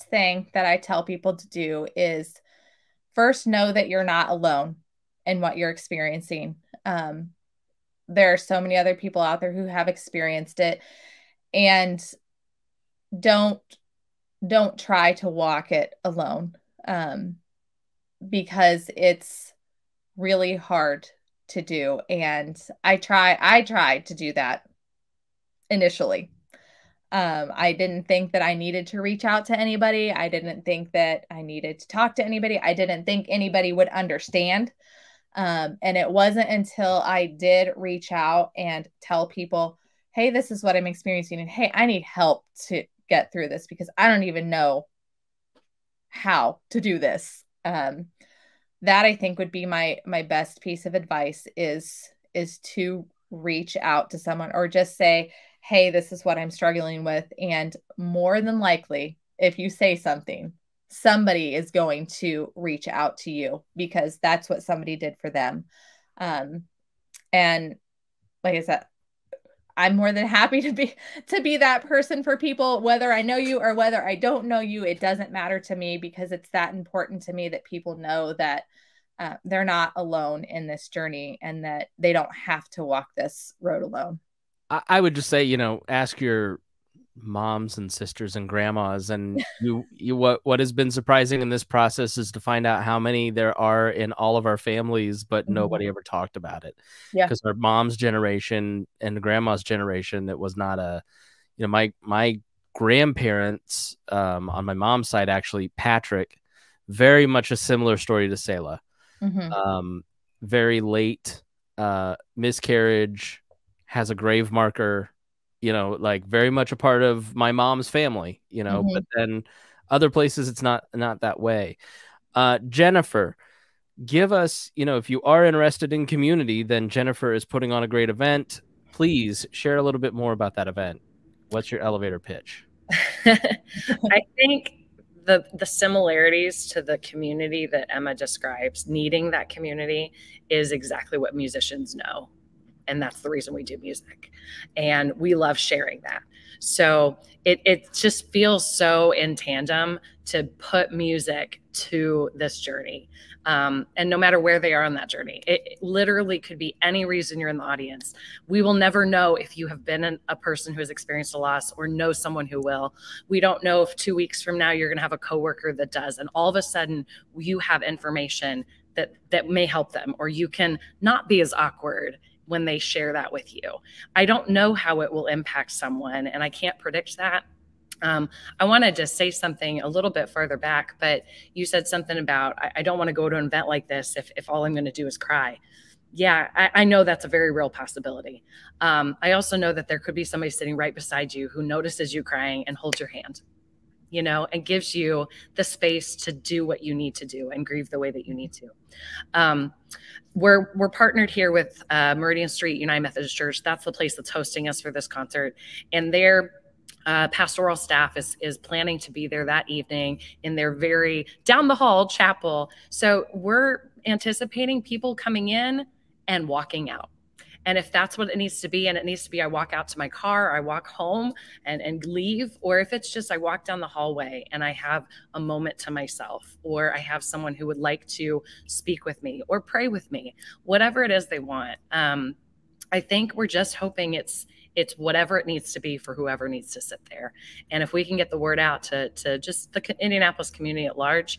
thing that I tell people to do is first know that you're not alone in what you're experiencing. There are so many other people out there who have experienced it, and don't try to walk it alone, because it's really hard to do. And I tried to do that initially. I didn't think that I needed to reach out to anybody. I didn't think that I needed to talk to anybody. I didn't think anybody would understand. And it wasn't until I did reach out and tell people, hey, this is what I'm experiencing. And hey, I need help to get through this because I don't even know how to do this. That I think would be my best piece of advice is to reach out to someone, or just say, hey, this is what I'm struggling with. And more than likely, if you say something, somebody is going to reach out to you because that's what somebody did for them. And like I said, I'm more than happy to be that person for people, whether I know you or whether I don't know you. It doesn't matter to me, because it's that important to me that people know that they're not alone in this journey and that they don't have to walk this road alone. I would just say, you know, ask your moms and sisters and grandmas, and what has been surprising in this process is to find out how many there are in all of our families, but nobody ever talked about it. Yeah. Because our mom's generation and grandma's generation, it was not a, you know, my grandparents on my mom's side, actually, Patrick, very much a similar story to Selah. Mm-hmm. Very late miscarriage, has a grave marker, you know, like very much a part of my mom's family, you know, Mm-hmm. but then other places it's not that way. Jennifer, give us, you know, if you are interested in community, then Jennifer is putting on a great event. Please share a little bit more about that event. What's your elevator pitch? I think the similarities to the community that Emma describes, needing that community, is exactly what musicians know. And that's the reason we do music. And we love sharing that. So it just feels so in tandem to put music to this journey. And no matter where they are on that journey, it literally could be any reason you're in the audience. We will never know if you have been a person who has experienced a loss or know someone who will. We don't know if 2 weeks from now you're going to have a coworker that does. And all of a sudden you have information that may help them, or you can not be as awkward when they share that with you. I don't know how it will impact someone, and I can't predict that. I wanted to say something a little bit further back, but you said something about, I don't want to go to an event like this if all I'm going to do is cry. Yeah, I know that's a very real possibility. I also know that there could be somebody sitting right beside you who notices you crying and holds your hand, you know, and gives you the space to do what you need to do and grieve the way that you need to. We're partnered here with Meridian Street United Methodist Church. That's the place that's hosting us for this concert. And their pastoral staff is planning to be there that evening in their very down the hall chapel. So we're anticipating people coming in and walking out. And if that's what it needs to be, and it needs to be I walk out to my car, I walk home and leave, or if it's just I walk down the hallway and I have a moment to myself, or I have someone who would like to speak with me or pray with me, whatever it is they want. I think we're just hoping it's whatever it needs to be for whoever needs to sit there. And if we can get the word out to just the Indianapolis community at large,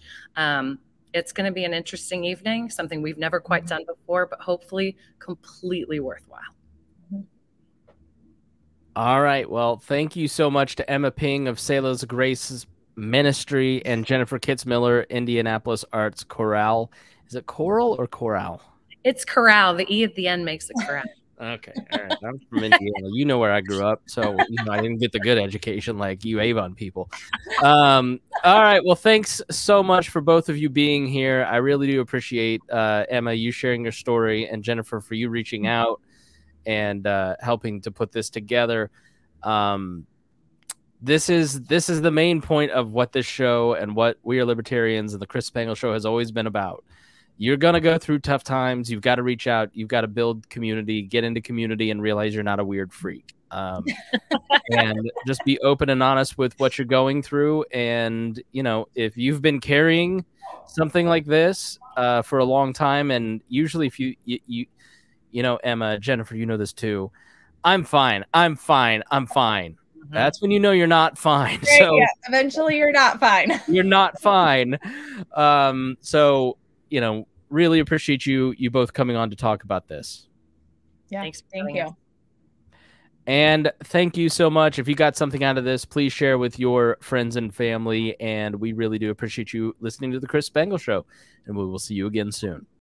it's going to be an interesting evening, something we've never quite done before, but hopefully completely worthwhile. All right. Well, thank you so much to Emma Ping of Selah's Grace Ministry and Jennifer Kitzmiller, Indianapolis Arts Chorale. Is it choral or chorale? It's chorale. The E at the end makes it chorale. Okay. All right. I'm from Indiana. You know where I grew up. So, you know, I didn't get the good education like you Avon people. All right. Well, thanks so much for both of you being here. I really do appreciate Emma, you sharing your story, and Jennifer, for you reaching out and helping to put this together. This is the main point of what this show and what We Are Libertarians and the Chris Spangle Show has always been about. You're going to go through tough times. You've got to reach out. You've got to build community, get into community, and realize you're not a weird freak. And just be open and honest with what you're going through. And, you know, if you've been carrying something like this for a long time, and usually if you know, Emma, Jennifer, you know this too. I'm fine. I'm fine. I'm fine. Mm-hmm. That's when you know you're not fine. Right, so yeah, eventually you're not fine. You're not fine. So, you know, really appreciate you both coming on to talk about this. Yeah, thanks. Thank you. And thank you so much. If you got something out of this, please share with your friends and family. And we really do appreciate you listening to the Chris Spangle Show. And we will see you again soon.